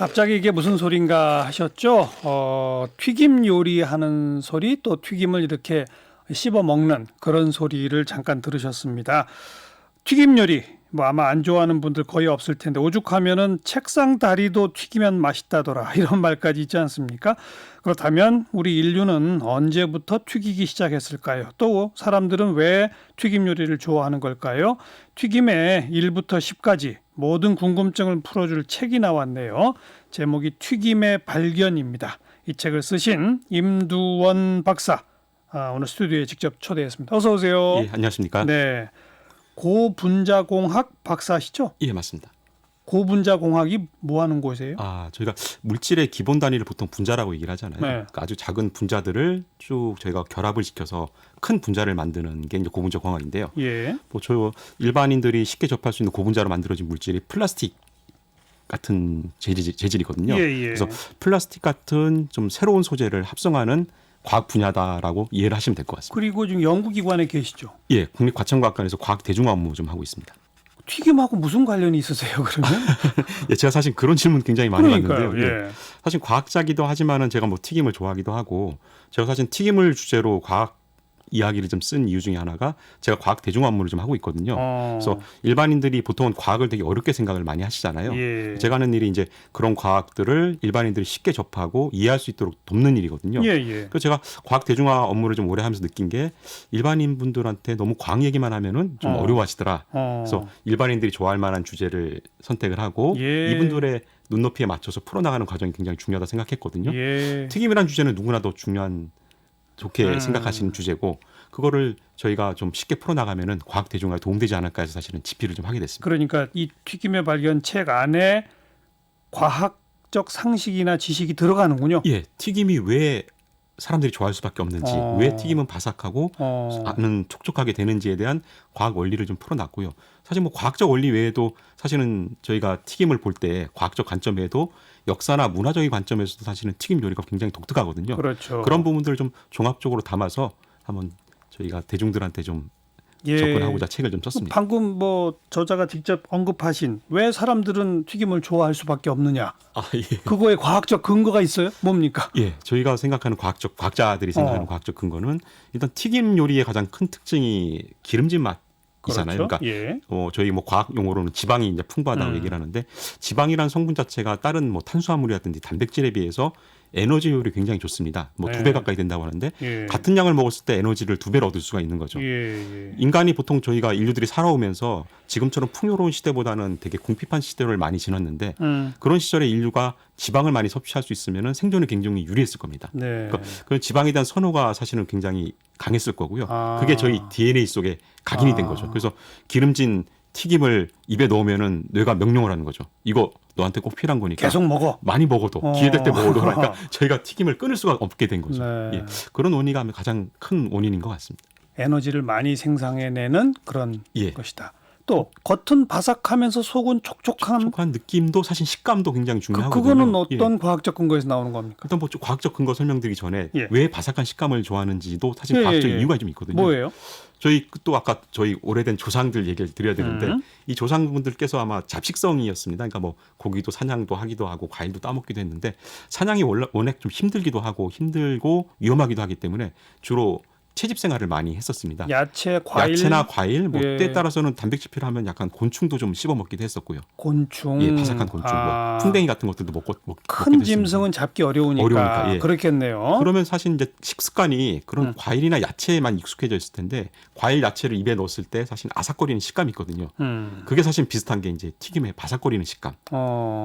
갑자기 이게 무슨 소린가 하셨죠? 튀김 요리하는 소리 또 튀김을 이렇게 씹어 먹는 그런 소리를 잠깐 들으셨습니다. 튀김 요리 뭐 아마 안 좋아하는 분들 거의 없을 텐데 오죽하면은 책상 다리도 튀기면 맛있다더라 이런 말까지 있지 않습니까? 그렇다면 우리 인류는 언제부터 튀기기 시작했을까요? 또 사람들은 왜 튀김 요리를 좋아하는 걸까요? 튀김의 1부터 10까지 모든 궁금증을 풀어줄 책이 나왔네요. 제목이 튀김의 발견입니다. 이 책을 쓰신 임두원 박사 오늘 스튜디오에 직접 초대했습니다. 어서 오세요. 예, 안녕하십니까? 네, 고분자공학 박사시죠? 예, 맞습니다. 고분자공학이 뭐 하는 곳이에요? 저희가 물질의 기본 단위를 보통 분자라고 얘기를 하잖아요. 네. 그러니까 아주 작은 분자들을 쭉 저희가 결합을 시켜서 큰 분자를 만드는 게 이제 고분자 공학인데요. 예. 뭐 저 일반인들이 쉽게 접할 수 있는 고분자로 만들어진 물질이 플라스틱 같은 재질이거든요. 예, 예. 그래서 플라스틱 같은 좀 새로운 소재를 합성하는 과학 분야다라고 이해를 하시면 될 것 같습니다. 그리고 지금 연구기관에 계시죠? 예, 국립과천과학관에서 과학 대중화 업무 좀 하고 있습니다. 튀김하고 무슨 관련이 있으세요, 그러면? 예, 제가 사실 그런 질문 굉장히 많이 그러니까요. 받는데요. 예. 사실 과학자기도 하지만은 제가 뭐 튀김을 좋아하기도 하고 제가 사실 튀김을 주제로 과학 이야기를 좀 쓴 이유 중에 하나가 제가 과학 대중화 업무를 좀 하고 있거든요. 그래서 일반인들이 보통은 과학을 되게 어렵게 생각을 많이 하시잖아요. 예. 제가 하는 일이 이제 그런 과학들을 일반인들이 쉽게 접하고 이해할 수 있도록 돕는 일이거든요. 예, 예. 그래서 제가 과학 대중화 업무를 좀 오래 하면서 느낀 게 일반인 분들한테 너무 과학 얘기만 하면은 좀 어려워하시더라. 그래서 일반인들이 좋아할 만한 주제를 선택을 하고 예. 이분들의 눈높이에 맞춰서 풀어나가는 과정이 굉장히 중요하다 생각했거든요. 예. 튀김이라는 주제는 누구나 더 중요한 좋게 생각하시는 주제고 그거를 저희가 좀 쉽게 풀어나가면은 과학 대중화에 도움되지 않을까 해서 사실은 집필을 좀 하게 됐습니다. 그러니까 이 튀김의 발견 책 안에 과학적 상식이나 지식이 들어가는군요. 예, 튀김이 왜 사람들이 좋아할 수밖에 없는지, 왜 튀김은 바삭하고 안은 촉촉하게 되는지에 대한 과학 원리를 좀 풀어놨고요. 사실 뭐 과학적 원리 외에도 사실은 저희가 튀김을 볼 때 과학적 관점 외에도 역사나 문화적인 관점에서도 사실은 튀김 요리가 굉장히 독특하거든요. 그렇죠. 그런 부분들을 좀 종합적으로 담아서 한번 저희가 대중들한테 좀 예. 접근하고자 책을 좀 썼습니다. 방금 뭐 저자가 직접 언급하신 왜 사람들은 튀김을 좋아할 수밖에 없느냐. 예. 그거에 과학적 근거가 있어요? 뭡니까? 예, 저희가 생각하는 과학자들이 생각하는 과학적 근거는 일단 튀김 요리의 가장 큰 특징이 기름진 맛이잖아요. 그렇죠. 그러니까 예. 저희 뭐 과학 용어로는 지방이 이제 풍부하다고 얘기를 하는데 지방이라는 성분 자체가 다른 뭐 탄수화물이라든지 단백질에 비해서 에너지 효율이 굉장히 좋습니다. 뭐 네. 2배 가까이 된다고 하는데 예. 같은 양을 먹었을 때 에너지를 2배로 얻을 수가 있는 거죠. 예. 인간이 보통 저희가 인류들이 살아오면서 지금처럼 풍요로운 시대보다는 되게 궁핍한 시대를 많이 지났는데 그런 시절에 인류가 지방을 많이 섭취할 수 있으면 생존에 굉장히 유리했을 겁니다. 네. 그러니까 그 지방에 대한 선호가 사실은 굉장히 강했을 거고요. 그게 저희 DNA 속에 각인이 된 거죠. 그래서 기름진 튀김을 입에 넣으면은 뇌가 명령을 하는 거죠. 이거 너한테 꼭 필요한 거니까 계속 먹어. 많이 먹어도 기회 될 때 먹어도 그러니까 저희가 튀김을 끊을 수가 없게 된 거죠. 네. 예. 그런 원리가 가장 큰 원인인 것 같습니다. 에너지를 많이 생산해내는 그런 예. 것이다. 또 겉은 바삭하면서 속은 촉촉한 촉촉한 느낌도 사실 식감도 굉장히 중요하거든요. 그거는 예. 어떤 과학적 근거에서 나오는 겁니까? 일단 뭐 과학적 근거 설명드리기 전에 예. 왜 바삭한 식감을 좋아하는지도 사실 예, 과학적 예. 이유가 좀 있거든요. 뭐예요? 저희 또 아까 저희 오래된 조상들 얘기를 드려야 되는데 이 조상분들께서 아마 잡식성이었습니다. 그러니까 뭐 고기도 사냥도 하기도 하고 과일도 따먹기도 했는데 사냥이 워낙 좀 힘들기도 하고 힘들고 위험하기도 하기 때문에 주로 채집 생활을 많이 했었습니다. 야채, 과일, 야채나 과일, 뭐 예. 때에 따라서는 단백질 필요하면 약간 곤충도 좀 씹어 먹기도 했었고요. 곤충, 예, 바삭한 곤충, 뭐 풍뎅이 같은 것들도 먹기도 큰 했습니다. 짐승은 잡기 어려우니까 예. 그렇겠네요. 그러면 사실 이제 식습관이 그런 과일이나 야채에만 익숙해져 있을 텐데 과일, 야채를 입에 넣었을 때 사실 아삭거리는 식감이 있거든요. 그게 사실 비슷한 게 이제 튀김의 바삭거리는 식감.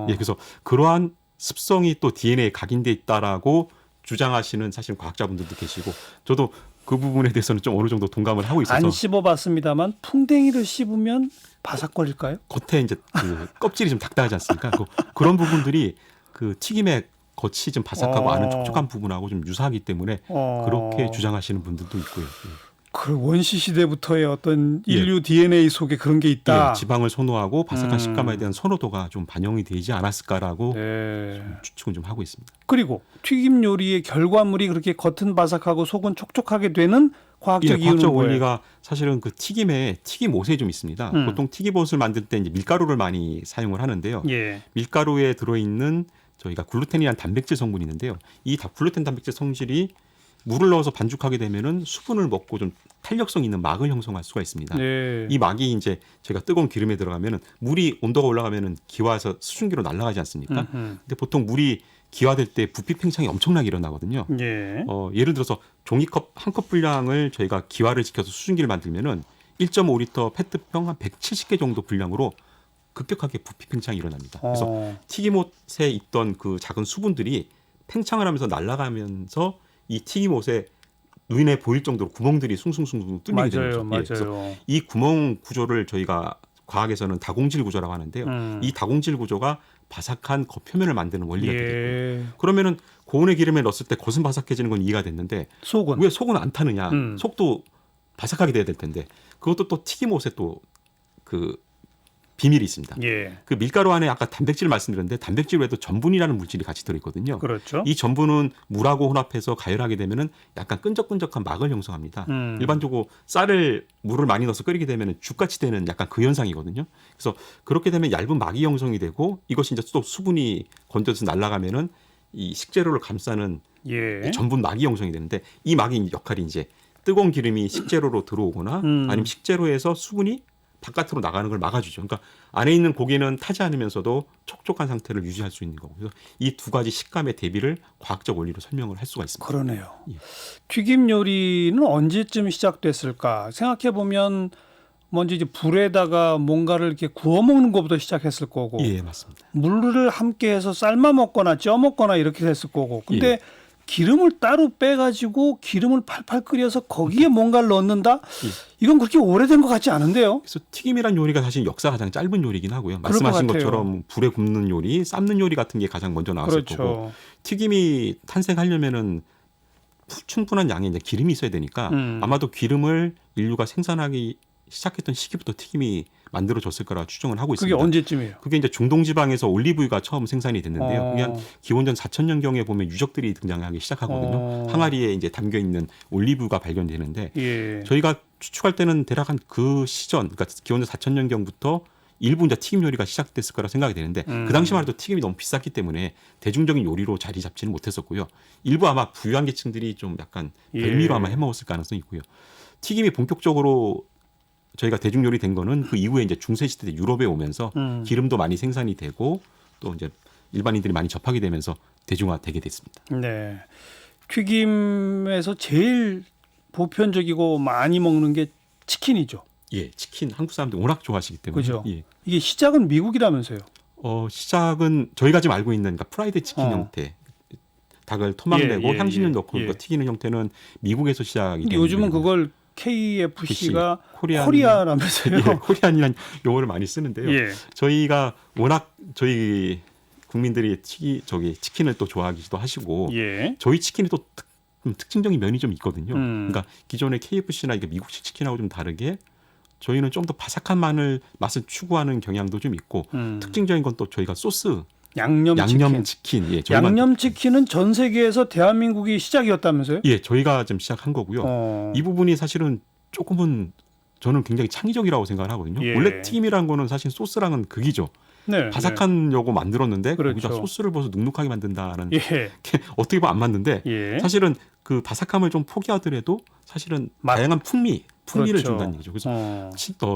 예, 그래서 그러한 습성이 또 DNA에 각인돼 있다라고 주장하시는 사실 과학자분들도 계시고 저도 그 부분에 대해서는 좀 어느 정도 동감을 하고 있어서 안 씹어봤습니다만 풍뎅이를 씹으면 바삭거릴까요? 겉에 이제 그 껍질이 좀 dak딱하지 않습니까? 그런 부분들이 그 튀김의 겉이 좀 바삭하고 안은 촉촉한 부분하고 좀 유사하기 때문에 그렇게 주장하시는 분들도 있고요. 예. 그 원시 시대부터의 어떤 인류 DNA 속에 그런 게 있다. 예, 지방을 선호하고 바삭한 식감에 대한 선호도가 좀 반영이 되지 않았을까라고 좀 추측은 좀 하고 있습니다. 그리고 튀김 요리의 결과물이 그렇게 겉은 바삭하고 속은 촉촉하게 되는 과학적 이유는 과학적 뭐예요? 원리가 사실은 그 튀김에 튀김옷에 좀 있습니다. 보통 튀김옷을 만들 때 이제 밀가루를 많이 사용을 하는데요. 예. 밀가루에 들어있는 저희가 글루텐이라는 단백질 성분이 있는데요. 이 글루텐 단백질 성질이 물을 넣어서 반죽하게 되면은 수분을 먹고 좀 탄력성 있는 막을 형성할 수가 있습니다. 네. 이 막이 이제 저희가 뜨거운 기름에 들어가면은 물이 온도가 올라가면은 기화해서 수증기로 날아가지 않습니까? 근데 보통 물이 기화될 때 부피 팽창이 엄청나게 일어나거든요. 예. 예를 들어서 종이컵 한 컵 분량을 저희가 기화를 시켜서 수증기를 만들면은 1.5리터 페트병 한 170개 정도 분량으로 급격하게 부피 팽창이 일어납니다. 그래서 튀김옷에 있던 그 작은 수분들이 팽창을 하면서 날아가면서 이 튀김옷에 눈에 보일 정도로 구멍들이 숭숭숭숭 뚫리게 되는 거죠. 그래서 이 구멍 구조를 저희가 과학에서는 다공질 구조라고 하는데요. 이 다공질 구조가 바삭한 겉표면을 만드는 원리가 되겠고요. 그러면은 고온의 기름에 넣었을 때 겉은 바삭해지는 건 이해가 됐는데 왜 속은 안 타느냐? 속도 바삭하게 돼야 될 텐데 그것도 또 튀김옷에 또 그 비밀이 있습니다. 예. 그 밀가루 안에 아까 단백질 말씀드렸는데 단백질 외에도 전분이라는 물질이 같이 들어있거든요. 그렇죠. 이 전분은 물하고 혼합해서 가열하게 되면은 약간 끈적끈적한 막을 형성합니다. 일반적으로 쌀을 물을 많이 넣어서 끓이게 되면은 죽같이 되는 약간 그 현상이거든요. 그래서 그렇게 되면 얇은 막이 형성이 되고 이것이 이제 또 수분이 건져서 날아가면은 이 식재료를 감싸는 예. 전분 막이 형성이 되는데 이 막이 역할이 이제 뜨거운 기름이 식재료로 들어오거나 아니면 식재료에서 수분이 바깥으로 나가는 걸 막아주죠. 그러니까 안에 있는 고기는 타지 않으면서도 촉촉한 상태를 유지할 수 있는 거고. 그래서 이 두 가지 식감의 대비를 과학적 원리로 설명을 할 수가 있습니다. 그러네요. 예. 튀김 요리는 언제쯤 시작됐을까? 생각해 보면 먼저 이제 불에다가 뭔가를 이렇게 구워 먹는 것부터 시작했을 거고, 예, 맞습니다. 물을 함께해서 삶아 먹거나 쪄 먹거나 이렇게 됐을 거고. 근데 기름을 따로 빼가지고 기름을 팔팔 끓여서 거기에 뭔가를 넣는다? 이건 그렇게 오래된 것 같지 않은데요? 그래서 튀김이란 요리가 사실 역사가 가장 짧은 요리긴 하고요. 말씀하신 것처럼 불에 굽는 요리, 삶는 요리 같은 게 가장 먼저 나왔을 거고 튀김이 탄생하려면은 충분한 양의 이제 기름이 있어야 되니까 아마도 기름을 인류가 생산하기 시작했던 시기부터 튀김이 만들어졌을 거라 추정을 하고 있습니다. 그게 언제쯤이에요? 그게 이제 중동 지방에서 올리브유가 처음 생산이 됐는데요. 그게 한 기원전 4,000년경에 보면 유적들이 등장하기 시작하거든요. 항아리에 이제 담겨 있는 올리브유가 발견되는데 저희가 추측할 때는 대략 한 그 시전, 그러니까 기원전 4,000년경부터 일부 이제 튀김 요리가 시작됐을 거라 생각이 되는데 그 당시만 해도 튀김이 너무 비쌌기 때문에 대중적인 요리로 자리 잡지는 못했었고요. 일부 아마 부유한 계층들이 좀 약간 별미로 아마 해먹었을 가능성이 있고요. 튀김이 본격적으로 저희가 대중 요리 된 거는 그 이후에 이제 중세 시대 때 유럽에 오면서 기름도 많이 생산이 되고 또 이제 일반인들이 많이 접하게 되면서 대중화되게 됐습니다. 네, 튀김에서 제일 보편적이고 많이 먹는 게 치킨이죠. 예, 치킨 한국 사람들 워낙 좋아하시기 때문에. 그죠. 예. 이게 시작은 미국이라면서요? 시작은 저희가 지금 알고 있는 그러니까 프라이드 치킨 형태. 닭을 토막 내고 향신료 넣고 튀기는 형태는 미국에서 시작이 근데 요즘은 그걸 KFC가 코리아라면서요. 예, 코리안이라는 용어를 많이 쓰는데요. 저희가 워낙 저희 국민들이 치킨을 또 좋아하기도 하시고 저희 치킨이 또 특징적인 면이 좀 있거든요. 그러니까 기존의 KFC나 이게 미국식 치킨하고 좀 다르게 저희는 좀 더 바삭한 맛을 추구하는 경향도 좀 있고 특징적인 건 또 저희가 소스 양념치킨. 예, 양념치킨은 전 세계에서 대한민국이 시작이었다면서요? 예, 저희가 좀 시작한 거고요. 이 부분이 사실은 조금은 저는 굉장히 창의적이라고 생각을 하거든요. 원래 튀김이라는 거는 사실 소스랑은 극이죠. 바삭한려고 만들었는데 거기다 소스를 벗어 눅눅하게 만든다는 게 어떻게 보면 안 맞는데 사실은 그 바삭함을 좀 포기하더라도 사실은 다양한 풍미를 준다는 얘기죠. 그래서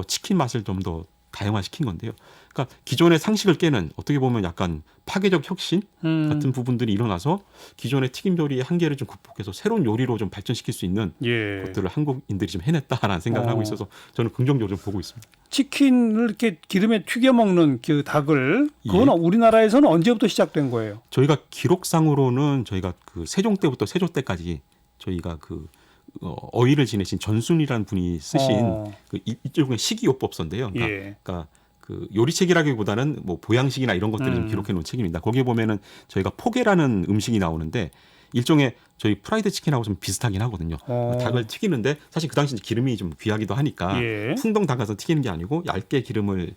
치킨 맛을 좀 더 다양화시킨 건데요. 그러니까 기존의 상식을 깨는 어떻게 보면 약간 파괴적 혁신 같은 부분들이 일어나서 기존의 튀김 요리의 한계를 좀 극복해서 새로운 요리로 좀 발전시킬 수 있는 것들을 한국인들이 좀 해냈다라는 생각을 하고 있어서 저는 긍정적으로 좀 보고 있습니다. 치킨을 이렇게 기름에 튀겨 먹는 그 닭을 그건 우리나라에서는 언제부터 시작된 거예요? 저희가 기록상으로는 저희가 그 세종 때부터 세조 때까지 저희가 그 어휘를 지내신 전순이라는 분이 쓰신 그 일종의 식이요법서인데요. 그러니까 그 요리책이라기보다는 뭐 보양식이나 이런 것들을 좀 기록해 놓은 책입니다. 거기에 보면은 저희가 포게라는 음식이 나오는데 일종의 저희 프라이드 치킨하고 좀 비슷하긴 하거든요. 닭을 튀기는데 사실 그 당시 기름이 좀 귀하기도 하니까 풍덩 담가서 튀기는 게 아니고 얇게 기름을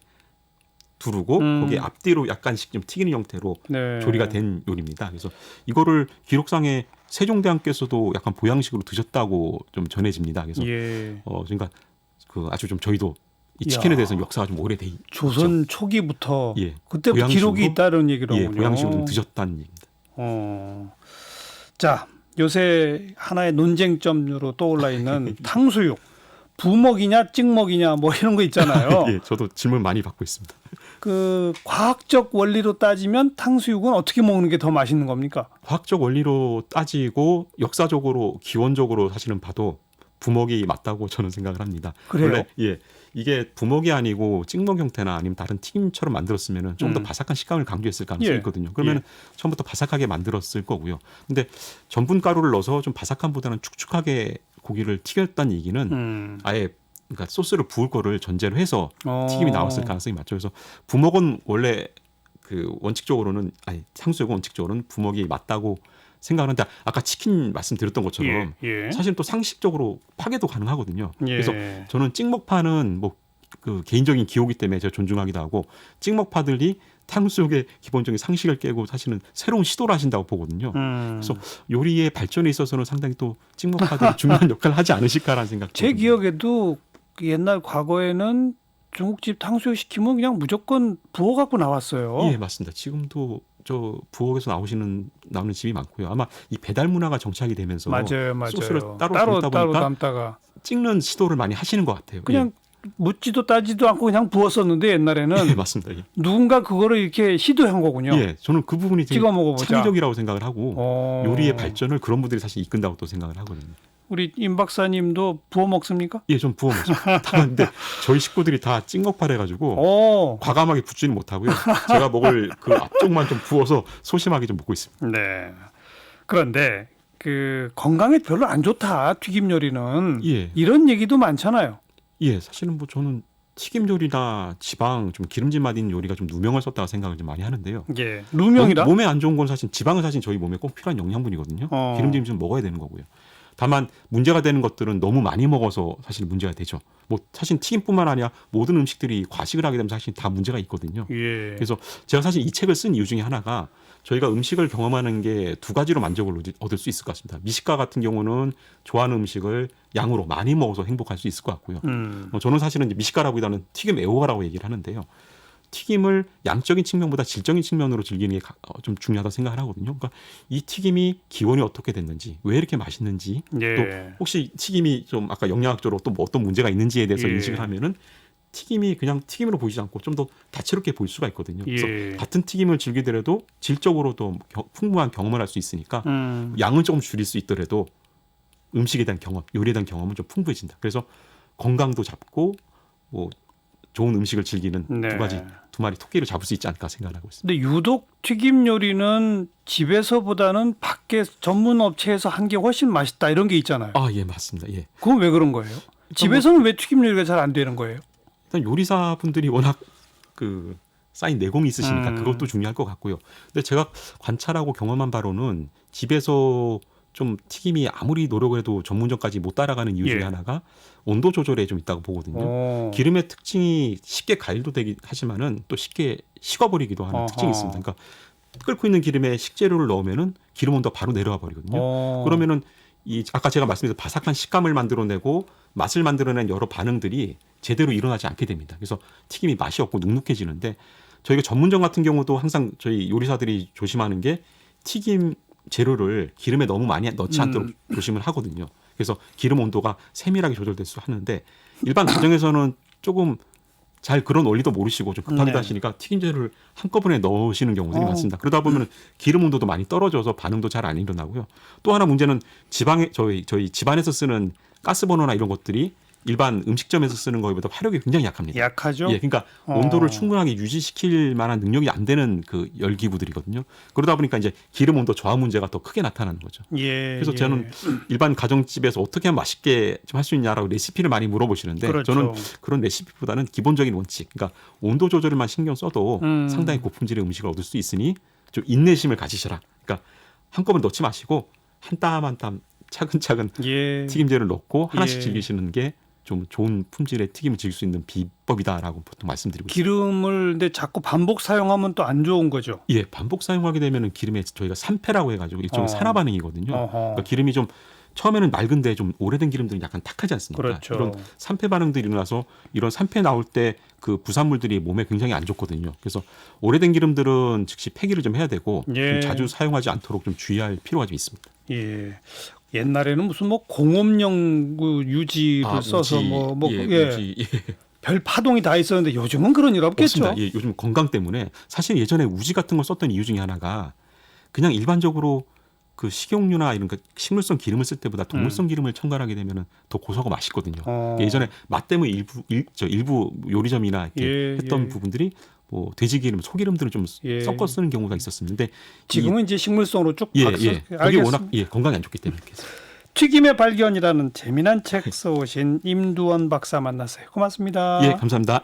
두르고 거기에 앞뒤로 약간씩 좀 튀기는 형태로 조리가 된 요리입니다. 그래서 이거를 기록상에 세종대왕께서도 약간 보양식으로 드셨다고 좀 전해집니다. 그래서 그러니까 그 아주 좀 저희도 이 치킨에 대해서는 역사가 좀 오래돼 있죠. 조선 초기부터 예. 그때부터 기록이 있다는 얘기로군요. 예, 보양식으로 좀 드셨다는 얘기입니다. 자, 요새 하나의 논쟁점으로 떠올라 있는 탕수육. 부먹이냐 찍먹이냐 뭐 이런 거 있잖아요. 예, 저도 질문 많이 받고 있습니다. 그 과학적 원리로 따지면 탕수육은 어떻게 먹는 게 더 맛있는 겁니까? 과학적 원리로 따지고 역사적으로 기원적으로 사실은 봐도 부먹이 맞다고 저는 생각을 합니다. 그래요? 원래 예, 이게 부먹이 아니고 찍먹 형태나 아니면 다른 튀김처럼 만들었으면 좀 더 바삭한 식감을 강조했을 가능성이 예. 있거든요. 그러면 처음부터 바삭하게 만들었을 거고요. 근데 전분 가루를 넣어서 좀 바삭함보다는 축축하게 고기를 튀겼다는 얘기는 아예 그러니까 소스를 부을 거를 전제로 해서 튀김이 나왔을 가능성이 많죠. 그래서 부먹은 원래 그 원칙적으로는 아니 탕수육은 원칙적으로는 부먹이 맞다고 생각하는데 아까 치킨 말씀드렸던 것처럼 사실 또 상식적으로 파괴도 가능하거든요. 그래서 저는 찍먹파는 뭐 그 개인적인 기호기 때문에 제가 존중하기도 하고 찍먹파들이 탕수육의 기본적인 상식을 깨고 사실은 새로운 시도를 하신다고 보거든요. 그래서 요리의 발전에 있어서는 상당히 또 찍먹파들이 중요한 역할을 하지 않으실까라는 생각. 제 기억에도 옛날 과거에는 중국집 탕수육 시키면 그냥 무조건 부어 갖고 나왔어요. 예, 맞습니다. 지금도 저 부엌에서 나오는 집이 많고요. 아마 이 배달 문화가 정착이 되면서 맞아요. 소스를 따로 담다 보니까 담다가 찍는 시도를 많이 하시는 것 같아요. 그냥 묻지도 따지도 않고 그냥 부었었는데 옛날에는 예, 맞습니다. 예. 누군가 그거를 이렇게 시도한 거군요. 예, 저는 그 부분이 되게 찍어 먹어보자. 창의적이라고 생각을 하고 요리의 발전을 그런 분들이 사실 이끈다고 또 생각을 하거든요. 우리 임 박사님도 부어 먹습니까? 예, 좀 부어 먹습니다. 다만 근데 저희 식구들이 다 찍먹파래 가지고 과감하게 붓지는 못하고요. 제가 먹을 그 앞쪽만 좀 부어서 소심하게 좀 먹고 있습니다. 네. 그런데 그 건강에 별로 안 좋다 튀김 요리는 이런 얘기도 많잖아요. 예, 사실은 뭐 저는 튀김 요리나 지방 좀 기름진 맛 있는 요리가 좀 누명을 썼다고 생각을 좀 많이 하는데요. 예, 누명이라? 몸에 안 좋은 건 사실 지방은 사실 저희 몸에 꼭 필요한 영양분이거든요. 기름짐 좀 먹어야 되는 거고요. 다만 문제가 되는 것들은 너무 많이 먹어서 사실 문제가 되죠. 뭐 사실 튀김뿐만 아니라 모든 음식들이 과식을 하게 되면 사실 다 문제가 있거든요. 그래서 제가 사실 이 책을 쓴 이유 중에 하나가 저희가 음식을 경험하는 게 두 가지로 만족을 얻을 수 있을 것 같습니다. 미식가 같은 경우는 좋아하는 음식을 양으로 많이 먹어서 행복할 수 있을 것 같고요. 저는 사실은 이제 미식가라기보다는 튀김 애호가라고 얘기를 하는데요. 튀김을 양적인 측면보다 질적인 측면으로 즐기는 게 좀 중요하다고 생각을 하거든요. 그러니까 이 튀김이 기원이 어떻게 됐는지, 왜 이렇게 맛있는지, 또 혹시 튀김이 좀 아까 영양학적으로 또 뭐 어떤 문제가 있는지에 대해서 인식을 하면은 튀김이 그냥 튀김으로 보이지 않고 좀 더 다채롭게 보일 수가 있거든요. 그래서 같은 튀김을 즐기더라도 질적으로도 풍부한 경험을 할 수 있으니까 양은 조금 줄일 수 있더라도 음식에 대한 경험, 요리에 대한 경험은 좀 풍부해진다. 그래서 건강도 잡고 뭐 좋은 음식을 즐기는 두 마리 토끼를 잡을 수 있지 않을까 생각하고 있습니다. 근데 유독 튀김 요리는 집에서보다는 밖에 전문 업체에서 한 게 훨씬 맛있다 이런 게 있잖아요. 아, 예, 맞습니다. 예. 그건 왜 그런 거예요? 집에서는 왜 튀김 요리가 잘 안 되는 거예요? 일단 요리사분들이 워낙 그 쌓인 내공이 있으시니까 그것도 중요할 것 같고요. 근데 제가 관찰하고 경험한 바로는 집에서 좀 튀김이 아무리 노력을 해도 전문점까지 못 따라가는 이유 중에 하나가 온도 조절에 좀 있다고 보거든요. 기름의 특징이 쉽게 가열도 되긴 하지만은 또 쉽게 식어버리기도 하는 특징이 있습니다. 그러니까 끓고 있는 기름에 식재료를 넣으면은 기름 온도가 바로 내려와 버리거든요. 그러면은 이 아까 제가 말씀드린 바삭한 식감을 만들어내고 맛을 만들어낸 여러 반응들이 제대로 일어나지 않게 됩니다. 그래서 튀김이 맛이 없고 눅눅해지는데 저희가 전문점 같은 경우도 항상 저희 요리사들이 조심하는 게 튀김 재료를 기름에 너무 많이 넣지 않도록 조심을 하거든요. 그래서 기름 온도가 세밀하게 조절될 수 하는데 일반 가정에서는 조금 잘 그런 원리도 모르시고 좀 급하게 하시니까 튀김 재료를 한꺼번에 넣으시는 경우들이 많습니다. 그러다 보면 기름 온도도 많이 떨어져서 반응도 잘 안 일어나고요. 또 하나 문제는 지방에 저희 집안에서 쓰는 가스버너나 이런 것들이 일반 음식점에서 쓰는 거보다 화력이 굉장히 약합니다. 약하죠? 예, 그러니까 온도를 충분하게 유지시킬 만한 능력이 안 되는 그 열기구들이거든요. 그러다 보니까 이제 기름 온도 저하 문제가 더 크게 나타나는 거죠. 그래서 저는 일반 가정집에서 어떻게 하면 맛있게 좀 할 수 있냐라고 레시피를 많이 물어보시는데 저는 그런 레시피보다는 기본적인 원칙, 그러니까 온도 조절만 신경 써도 상당히 고품질의 음식을 얻을 수 있으니 좀 인내심을 가지셔라. 그러니까 한꺼번에 넣지 마시고 한 땀 한 땀 차근차근 튀김재를 넣고 하나씩 즐기시는 게 좀 좋은 품질의 튀김을 즐길 수 있는 비법이다라고 보통 말씀드리고 있습니다. 기름을 근데 자꾸 반복 사용하면 또 안 좋은 거죠. 예, 반복 사용하게 되면 기름에 저희가 산패라고 해가지고 일종의 산화 반응이거든요. 그러니까 기름이 좀 처음에는 맑은데 좀 오래된 기름들은 약간 탁하지 않습니까? 그렇죠. 이런 산패 반응들이 일어나서 이런 산패 나올 때 그 부산물들이 몸에 굉장히 안 좋거든요. 그래서 오래된 기름들은 즉시 폐기를 좀 해야 되고 예. 좀 자주 사용하지 않도록 좀 주의할 필요가 좀 있습니다. 예. 옛날에는 무슨 뭐 공업용 그 유지를 써서 우지, 예. 별 파동이 다 있었는데 요즘은 그런 일 없겠죠. 없습니다. 예, 요즘 건강 때문에 사실 예전에 우지 같은 걸 썼던 이유 중에 하나가 그냥 일반적으로 그 식용유나 이런 그 식물성 기름을 쓸 때보다 동물성 기름을 첨가하게 되면 더 고소하고 맛있거든요. 예전에 맛 때문에 일부 요리점이나 이렇게 했던 부분들이 뭐 돼지 기름, 소기름들을 좀 섞어 쓰는 경우가 있었는데 지금은 이제 식물성으로 쭉 그게 워낙 건강에 안 좋기 때문에. 튀김의 발견이라는 재미난 책 써오신 임두원 박사 만났어요. 고맙습니다. 예, 감사합니다.